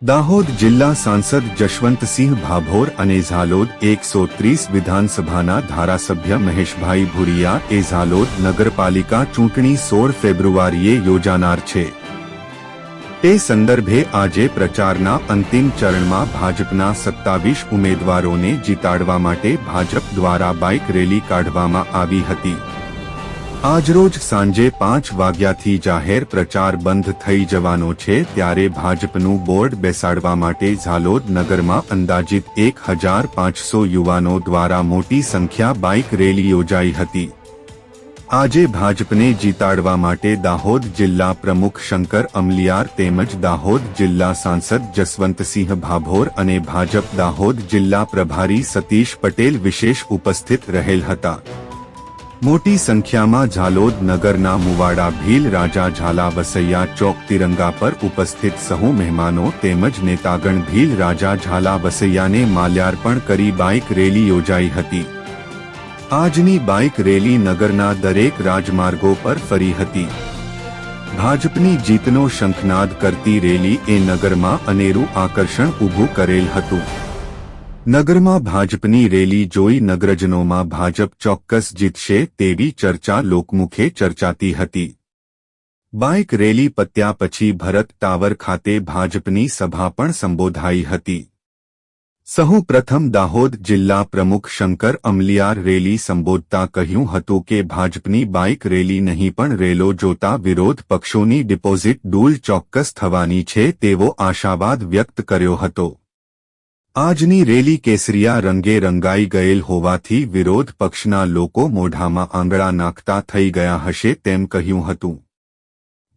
દાહોદ જિલ્લા સાંસદ જશવંતસિંહ ભાભોર અને ઝાલોદ 130 વિધાનસભાના ધારાસભ્ય મહેશભાઈ ભુરિયા એ ઝાલોદ નગરપાલિકા ચૂંટણી 16 ફેબ્રુઆરીએ યોજાનાર છે તે સંદર્ભે આજે પ્રચારના અંતિમ ચરણમાં ભાજપના 27 ઉમેદવારોને જીતાડવા માટે ભાજપ દ્વારા બાઇક રેલી કાઢવામાં આવી હતી। આજરોજ સાંજે 5 વાગ્યાથી જાહેર પ્રચાર બંધ થઈ જવાનો છે ત્યારે ભાજપનું બોર્ડ બેસાડવા માટે ઝાલોદ નગરમાં અંદાજિત 1500 યુવાનો દ્વારા મોટી સંખ્યા બાઇક રેલી યોજાઈ હતી। આજે ભાજપને જીતાડવા માટે દાહોદ જિલ્લા પ્રમુખ શંકર અમલિયાર તેમજ દાહોદ જિલ્લા સાંસદ જસવંતસિંહ ભાભોર અને ભાજપ દાહોદ જિલ્લા પ્રભારી સતીશ પટેલ વિશેષ ઉપસ્થિત રહેલ હતા। મોટી સંખ્યામાં ઝાલોદ નગરના મુવાડા ભીલ રાજા ઝાલા વસૈયા ચોક તિરંગા પર ઉપસ્થિત સહુ મહેમાનો તેમજ નેતાગણ ભીલ રાજા ઝાલા વસૈયાને માલ્યાર્પણ કરી બાઇક રેલી યોજાઈ હતી। આજની બાઇક રેલી નગરના દરેક રાજમાર્ગો પર ફરી હતી। ભાજપની જીતનો શંખનાદ કરતી રેલી એ નગરમાં અનેરું આકર્ષણ ઊભું કરેલ હતું। નગરમાં ભાજપની રેલી જોઈ નગરજનોમાં ભાજપ ચોક્કસ જીતશે તેવી ચર્ચા લોકમુખે ચર્ચાતી હતી। બાઇક રેલી પત્યા પછી ભરત ટાવર ખાતે ભાજપની સભા પણ સંબોધાઈ હતી। સહુ પ્રથમ દાહોદ જિલ્લા પ્રમુખ શંકર અમલિયાર રેલી સંબોધતા કહ્યું હતું કે ભાજપની બાઇક રેલી નહીં પણ રેલો જોતા વિરોધ પક્ષોની ડિપોઝિટ ડૂલ ચોક્કસ થવાની છે તેવો આશાવાદ વ્યક્ત કર્યો હતો। આજની રેલી કેસરિયા રંગે રંગાઈ ગયેલ હોવાથી વિરોધ પક્ષના લોકો મોઢામાં આંગળા નાખતા થઈ ગયા હશે તેમ કહ્યું હતું।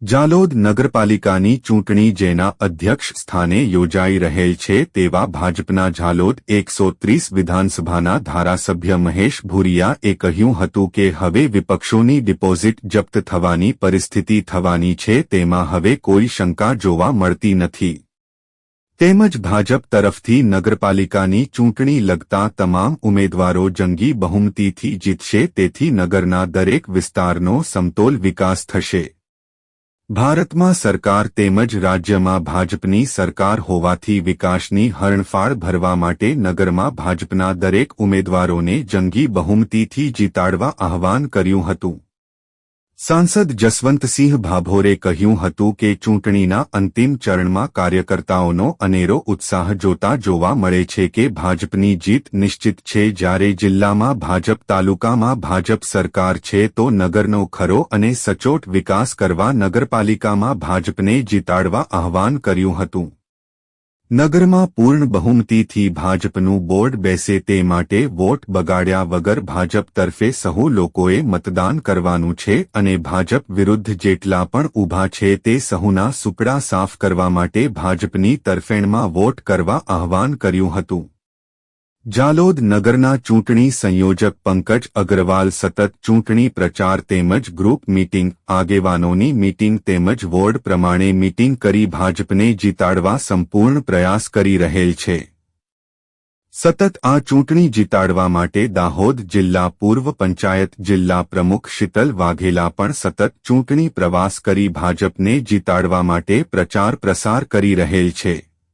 ઝાલોદ નગરપાલિકાની ચૂંટણી જેના અધ્યક્ષ સ્થાને યોજાઈ રહેલ છે તેવા ભાજપના ઝાલોદ 130 વિધાનસભાના ધારાસભ્ય મહેશ ભુરિયાએ કહ્યું હતું કે હવે વિપક્ષોની ડિપોઝિટ જપ્ત થવાની પરિસ્થિતિ થવાની છે તેમાં હવે કોઈ શંકા જોવા મળતી નથી। તેમજ ભાજપ તરફથી નગરપાલિકાની ચૂંટણી લગતા તમામ ઉમેદવારો જંગી બહુમતીથી જીતશે તેથી નગરના દરેક વિસ્તારનો સમતોલ વિકાસ થશે। ભારતમાં સરકાર તેમજ રાજ્યમાં ભાજપની સરકાર હોવાથી વિકાસની હરણફાળ ભરવા માટે નગરમાં ભાજપના દરેક ઉમેદવારોને જંગી બહુમતીથી જીતાડવા આહવાન કર્યું હતું। સાંસદ જસવંતસિંહ ભાભોરે કહ્યું હતું કે ચૂંટણીના અંતિમ ચરણમાં કાર્યકર્તાઓનો અનેરો ઉત્સાહ જોતા જોવા મળે છે કે ભાજપની જીત નિશ્ચિત છે। જ્યારે જિલ્લામાં ભાજપ તાલુકામાં ભાજપ સરકાર છે તો નગરનો ખરો અને સચોટ વિકાસ કરવા નગરપાલિકામાં ભાજપને જીતાડવા આહવાન કર્યું હતું। નગરમાં પૂર્ણ બહુમતીથી ભાજપનું બોર્ડ બેસે તે માટે વોટ બગાડ્યા વગર ભાજપ તરફે સહુ લોકોએ મતદાન કરવાનું છે અને ભાજપ વિરુદ્ધ જેટલા પણ ઊભા છે તે સહુના સુપડા સાફ કરવા માટે ભાજપની તરફેણમાં વોટ કરવા આહવાન કર્યું હતું। ઝાલોદ નગરના ચૂંટણી સંયોજક પંકજ અગ્રવાલ સતત ચૂંટણી પ્રચાર તેમજ ગ્રુપ મીટિંગ આગેવાનોની મીટિંગ તેમજ વોર્ડ પ્રમાણે મીટિંગ કરી ભાજપને જીતાડવા સંપૂર્ણ પ્રયાસ કરી રહેલ છે। સતત આ ચૂંટણી જીતાડવા માટે દાહોદ જિલ્લા પૂર્વ પંચાયત જિલ્લા પ્રમુખ શીતલ વાઘેલા પણ સતત ચૂંટણી પ્રવાસ કરી ભાજપને જીતાડવા માટે પ્રચાર પ્રસાર કરી રહેલ છે।